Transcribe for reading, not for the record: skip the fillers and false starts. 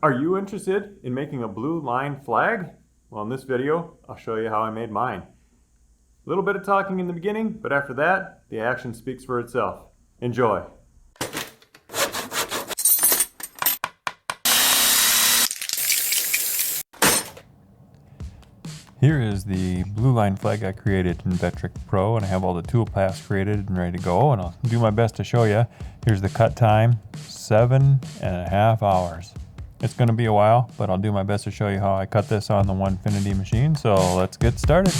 Are you interested in making a blue line flag? Well, in this video, I'll show you how I made mine. A little bit of talking in the beginning, but after that, the action speaks for itself. Enjoy. Here is the blue line flag I created in Vectric Pro, and I have all the tool paths created and ready to go, and I'll do my best to show you. Here's the cut time, 7.5 hours. It's going to be a while, but I'll do my best to show you how I cut this on the onefinity machine, so let's get started.